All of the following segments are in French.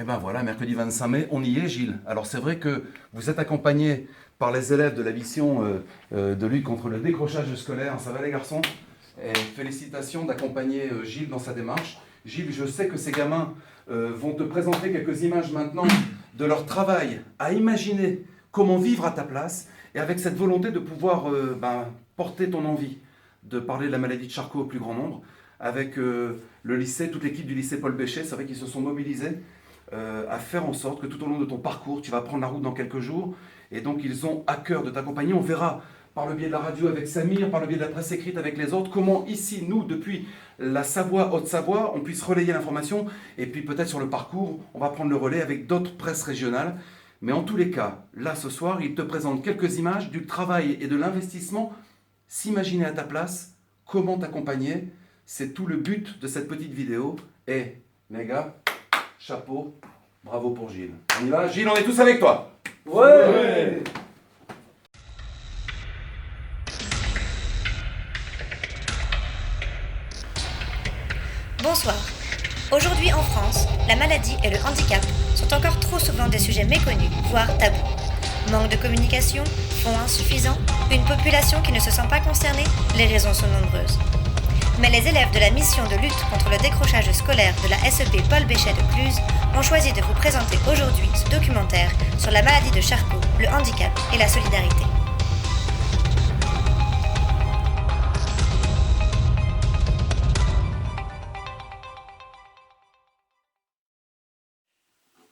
Et ben voilà, mercredi 25 mai, on y est, Gilles. Alors c'est vrai que vous êtes accompagné par les élèves de la mission de lutte contre le décrochage scolaire. Ça va les garçons? Et félicitations d'accompagner Gilles dans sa démarche. Gilles, je sais que ces gamins vont te présenter quelques images maintenant de leur travail à imaginer comment vivre à ta place et avec cette volonté de pouvoir porter ton envie de parler de la maladie de Charcot au plus grand nombre. Avec le lycée, toute l'équipe du lycée Paul Béchet, c'est vrai qu'ils se sont mobilisés à faire en sorte que tout au long de ton parcours, tu vas prendre la route dans quelques jours, et donc ils ont à cœur de t'accompagner. On verra par le biais de la radio avec Samir, par le biais de la presse écrite avec les autres, comment ici, nous, depuis la Savoie, Haute-Savoie, on puisse relayer l'information, et puis peut-être sur le parcours, on va prendre le relais avec d'autres presses régionales. Mais en tous les cas, là ce soir, il te présente quelques images du travail et de l'investissement. S'imaginer à ta place, comment t'accompagner, c'est tout le but de cette petite vidéo. Et les gars, chapeau, bravo pour Gilles. On y va, Gilles, on est tous avec toi. Ouais. Bonsoir. Aujourd'hui en France, la maladie et le handicap sont encore trop souvent des sujets méconnus, voire tabous. Manque de communication, fonds insuffisants, une population qui ne se sent pas concernée, les raisons sont nombreuses. Mais les élèves de la mission de lutte contre le décrochage scolaire de la SEP Paul Béchet de Cluse ont choisi de vous présenter aujourd'hui ce documentaire sur la maladie de Charcot, le handicap et la solidarité.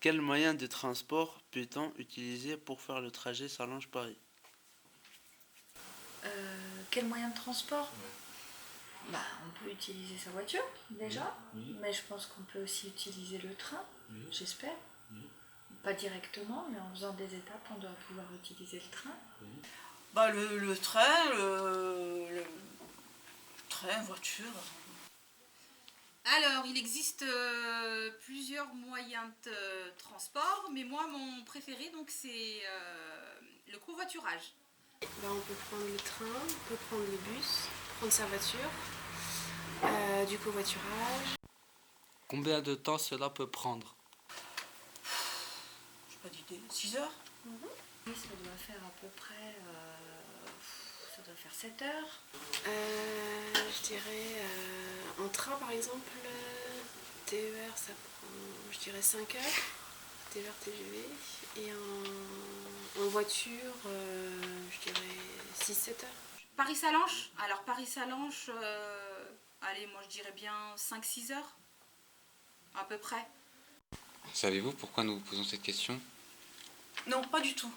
Quel moyen de transport peut-on utiliser pour faire le trajet Sallanches-Paris? Quel moyen de transport? On peut utiliser sa voiture déjà, mais je pense qu'on peut aussi utiliser le train, j'espère. Pas directement, mais en faisant des étapes, on doit pouvoir utiliser le train. Le train, le train, voiture. Alors, il existe plusieurs moyens de transport, mais moi, mon préféré, donc, c'est le covoiturage. On peut prendre le train, on peut prendre le bus, prendre sa voiture, du covoiturage. Combien de temps cela peut prendre? J'ai pas d'idée. 6 heures? Oui, ça doit faire à peu près, ça doit faire 7 heures. Je dirais en train par exemple, TER ça prend je dirais 5 heures, TER TGV, et en voiture je dirais 6-7 heures. Paris-Sallanches. Alors, Paris-Sallanches, allez, moi je dirais bien 5-6 heures, à peu près. Savez-vous pourquoi nous vous posons cette question? Non, pas du tout.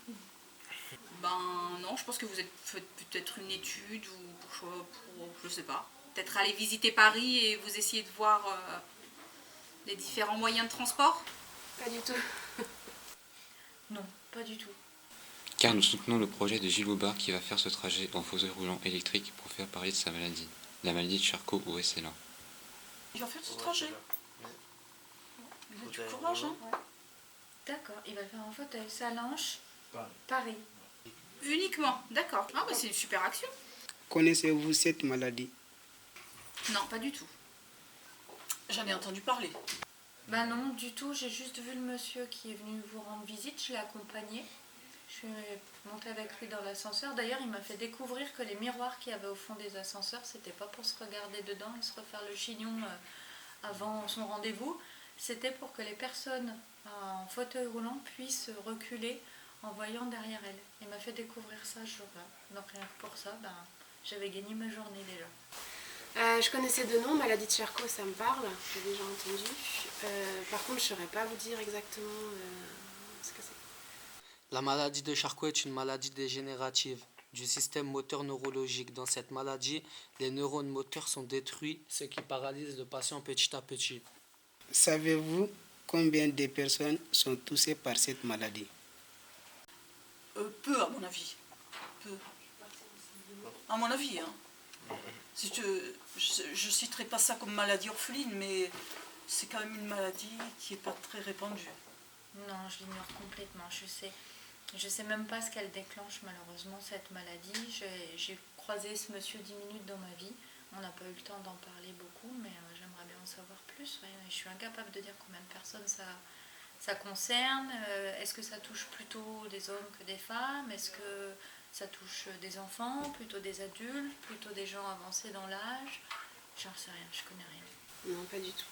Non, je pense que vous faites peut-être une étude ou je sais pas. Peut-être aller visiter Paris et vous essayez de voir les différents moyens de transport. Pas du tout. Non, pas du tout. Car nous soutenons le projet de Gilles Aubard qui va faire ce trajet en fauteuil roulant électrique pour faire parler de sa maladie, la maladie de Charcot au SLA. Il va faire ce trajet. Il a du courage, hein? D'accord, il va faire en fauteuil, Sallanches, Paris. Uniquement, d'accord. Ah bah c'est une super action. Connaissez-vous cette maladie? Non, pas du tout. J'en ai entendu parler. Non, du tout, j'ai juste vu le monsieur qui est venu vous rendre visite, je l'ai accompagné. Je suis montée avec lui dans l'ascenseur. D'ailleurs, il m'a fait découvrir que les miroirs qu'il y avait au fond des ascenseurs, c'était pas pour se regarder dedans et se refaire le chignon avant son rendez-vous. C'était pour que les personnes en fauteuil roulant puissent reculer en voyant derrière elles. Il m'a fait découvrir ça ce jour-là. Donc rien que pour ça, j'avais gagné ma journée déjà. Je connaissais de nom, maladie de Charcot, ça me parle, j'ai déjà entendu. Par contre, je ne saurais pas vous dire exactement ce que c'est. La maladie de Charcot est une maladie dégénérative du système moteur neurologique. Dans cette maladie, les neurones moteurs sont détruits, ce qui paralyse le patient petit à petit. Savez-vous combien de personnes sont touchées par cette maladie? Peu, à mon avis. Peu. À mon avis, hein. Je citerai pas ça comme maladie orpheline, mais c'est quand même une maladie qui n'est pas très répandue. Non, je l'ignore complètement. Je sais même pas ce qu'elle déclenche malheureusement cette maladie. J'ai croisé ce monsieur 10 minutes dans ma vie. On n'a pas eu le temps d'en parler beaucoup, mais j'aimerais bien en savoir plus. Ouais. Je suis incapable de dire combien de personnes ça concerne? Est-ce que ça touche plutôt des hommes que des femmes? Est-ce que ça touche des enfants, plutôt des adultes, plutôt des gens avancés dans l'âge? J'en sais rien, je connais rien. Non, pas du tout.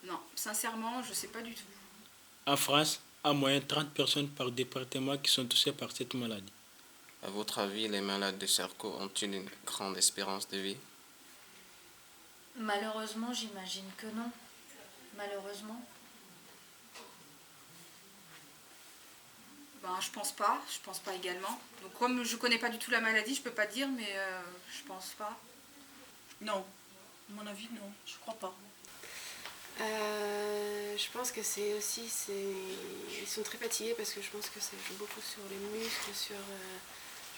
Non, sincèrement, je sais pas du tout. En France, en moyenne 30 personnes par département qui sont touchées par cette maladie. À votre avis, les malades de Charcot ont-ils une grande espérance de vie? Malheureusement, j'imagine que non. Malheureusement. Ben, je pense pas également. Donc comme je connais pas du tout la maladie, je peux pas dire, mais je pense pas. Non, à mon avis, non, je crois pas. Je pense que c'est aussi, ils sont très fatigués parce que je pense que ça joue beaucoup sur les muscles, sur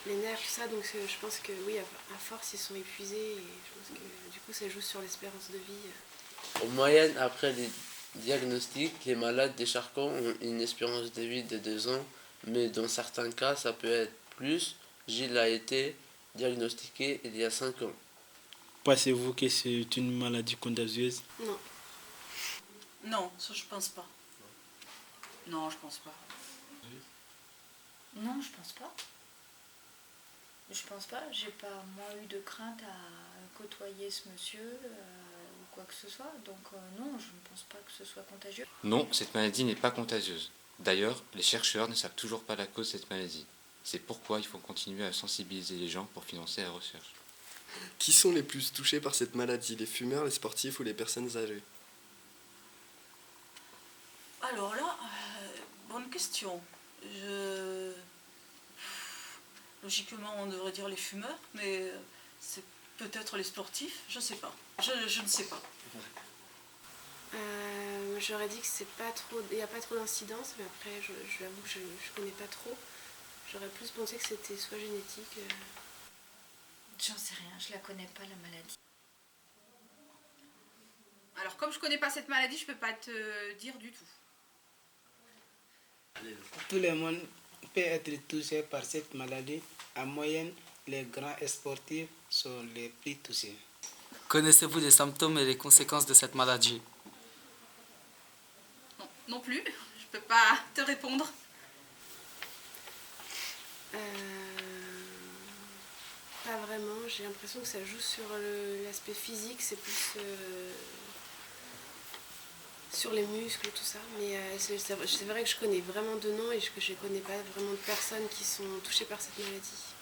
les nerfs, tout ça. Donc je pense que oui, à force, ils sont épuisés et je pense que du coup, ça joue sur l'espérance de vie. En moyenne, après les diagnostics, les malades des Charcot ont une espérance de vie de 2 ans, mais dans certains cas, ça peut être plus. Gilles a été diagnostiqué il y a 5 ans. Pensez-vous que c'est une maladie contagieuse? Non. Non, ça je pense pas. Non, je pense pas. Non, je pense pas. Je pense pas. J'ai pas moi eu de crainte à côtoyer ce monsieur ou quoi que ce soit. Donc non, je ne pense pas que ce soit contagieux. Non, cette maladie n'est pas contagieuse. D'ailleurs, les chercheurs ne savent toujours pas la cause de cette maladie. C'est pourquoi il faut continuer à sensibiliser les gens pour financer la recherche. Qui sont les plus touchés par cette maladie? Les fumeurs, les sportifs ou les personnes âgées? Alors là, bonne question. Logiquement, on devrait dire les fumeurs, mais c'est peut-être les sportifs, je sais pas. Je ne sais pas. J'aurais dit que c'est pas trop, il n'y a pas trop d'incidence, mais après, je l'avoue que je ne connais pas trop. J'aurais plus pensé que c'était soit génétique. J'en sais rien, je la connais pas la maladie. Alors comme je connais pas cette maladie, je peux pas te dire du tout. Tout le monde peut être touché par cette maladie. En moyenne, les grands sportifs sont les plus touchés. Connaissez-vous les symptômes et les conséquences de cette maladie? Non plus, je peux pas te répondre. Pas vraiment, j'ai l'impression que ça joue sur l'aspect physique, c'est plus sur les muscles, tout ça. Mais c'est vrai que je connais vraiment de noms et que je ne connais pas vraiment de personnes qui sont touchées par cette maladie.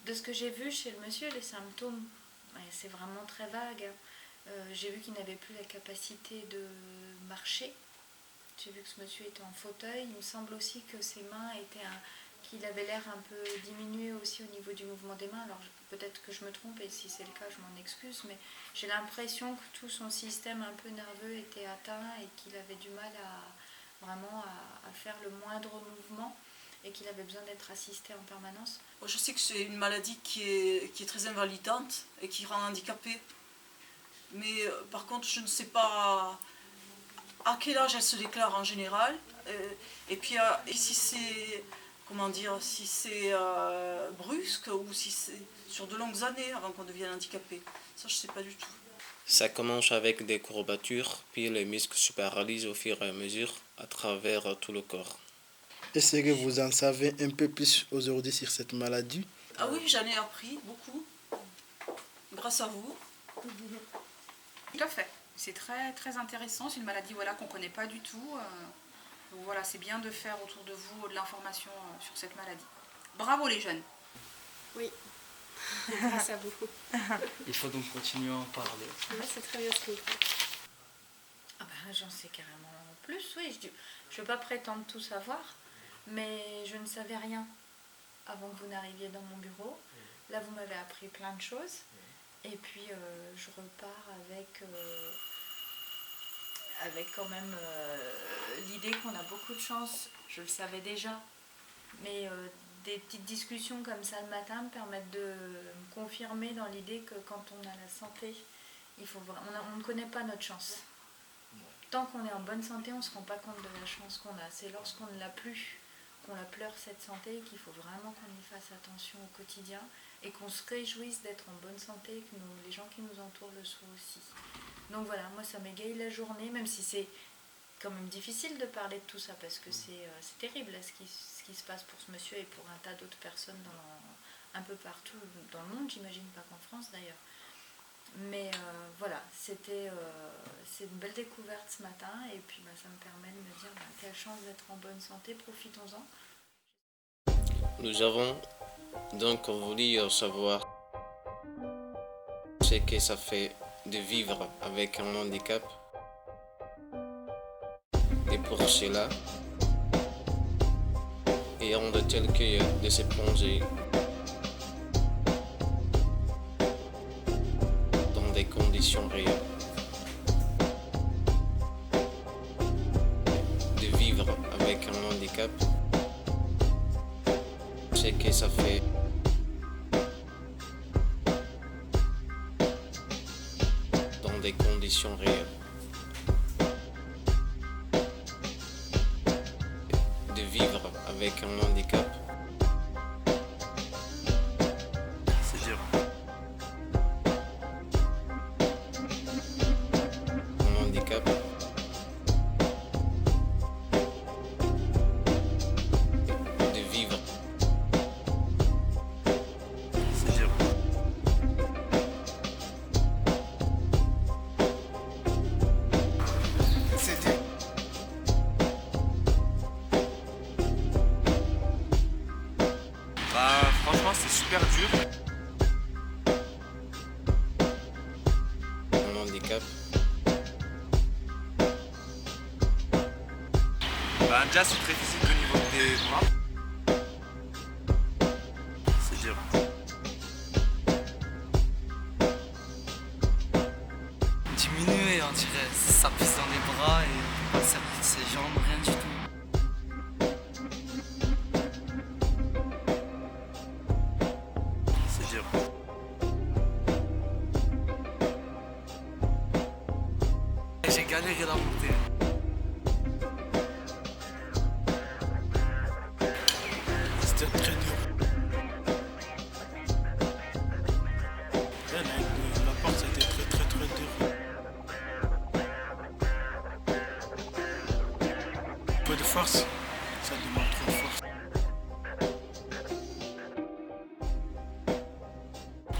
De ce que j'ai vu chez le monsieur, les symptômes, c'est vraiment très vague. J'ai vu qu'il n'avait plus la capacité de marcher. J'ai vu que ce monsieur était en fauteuil. Il me semble aussi que ses mains étaient qu'il avait l'air un peu diminué aussi au niveau du mouvement des mains. Alors peut-être que je me trompe et si c'est le cas, je m'en excuse, mais j'ai l'impression que tout son système un peu nerveux était atteint et qu'il avait du mal à faire le moindre mouvement et qu'il avait besoin d'être assisté en permanence. Je sais que c'est une maladie qui est très invalidante et qui rend handicapé. Mais par contre, je ne sais pas à quel âge elle se déclare en général. Et puis si c'est... Comment dire, si c'est brusque ou si c'est sur de longues années avant qu'on devienne handicapé. Ça, je ne sais pas du tout. Ça commence avec des courbatures, puis les muscles se paralysent au fur et à mesure à travers tout le corps. Est-ce que vous en savez un peu plus aujourd'hui sur cette maladie? Ah oui, j'en ai appris beaucoup, grâce à vous. Tout à fait. C'est très, très intéressant. C'est une maladie qu'on ne connaît pas du tout. Donc voilà, c'est bien de faire autour de vous de l'information sur cette maladie. Bravo les jeunes. Oui, grâce à vous. Il faut donc continuer à en parler. Ouais, c'est très bien ce qu'il fait. Ah ben, j'en sais carrément plus, oui. Je ne veux pas prétendre tout savoir, mais je ne savais rien avant que vous n'arriviez dans mon bureau. Là, vous m'avez appris plein de choses. Et puis, je repars avec quand même l'idée qu'on a beaucoup de chance. Je le savais déjà, mais des petites discussions comme ça le matin me permettent de me confirmer dans l'idée que quand on a la santé, on ne connaît pas notre chance. Tant qu'on est en bonne santé, on ne se rend pas compte de la chance qu'on a. C'est lorsqu'on ne l'a plus qu'on la pleure cette santé, qu'il faut vraiment qu'on y fasse attention au quotidien et qu'on se réjouisse d'être en bonne santé et que les gens qui nous entourent le soient aussi. Donc voilà, moi ça m'égaye la journée, même si c'est quand même difficile de parler de tout ça parce que c'est terrible là, ce qui se passe pour ce monsieur et pour un tas d'autres personnes un peu partout dans le monde, j'imagine, pas qu'en France d'ailleurs. Mais voilà, c'est une belle découverte ce matin et puis ça me permet de me dire quelle chance d'être en bonne santé, profitons-en. Nous avons donc voulu savoir ce que ça fait de vivre avec un handicap. Et pour cela, ayant de tels que de se plonger dans des conditions réelles. De vivre avec un handicap, ce que ça fait dans des conditions réelles. De vivre avec un handicap, c'est dur. Un handicap, de vivre, c'est dur. C'est dur. Franchement, c'est super dur. Un handicap, Déjà, c'est très physique au niveau des bras. c'est dur. Diminuer, on dirait. Ça pisse dans les bras et on peut pas servir de ses jambes, rien du tout. C'est dur. J'ai galéré la montée. C'était très dur. La porte, c'était très dur. Un peu de force, ça demande trop de force.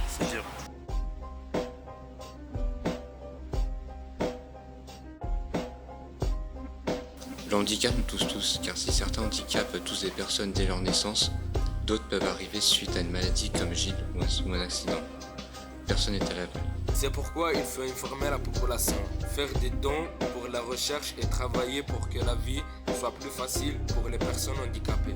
C'est dur. Le handicap nous touche tous, car si certains handicapent tous des personnes dès leur naissance, d'autres peuvent arriver suite à une maladie comme Gilles ou un accident. Personne n'est à l'abri. C'est pourquoi il faut informer la population, faire des dons pour la recherche et travailler pour que la vie soit plus facile pour les personnes handicapées.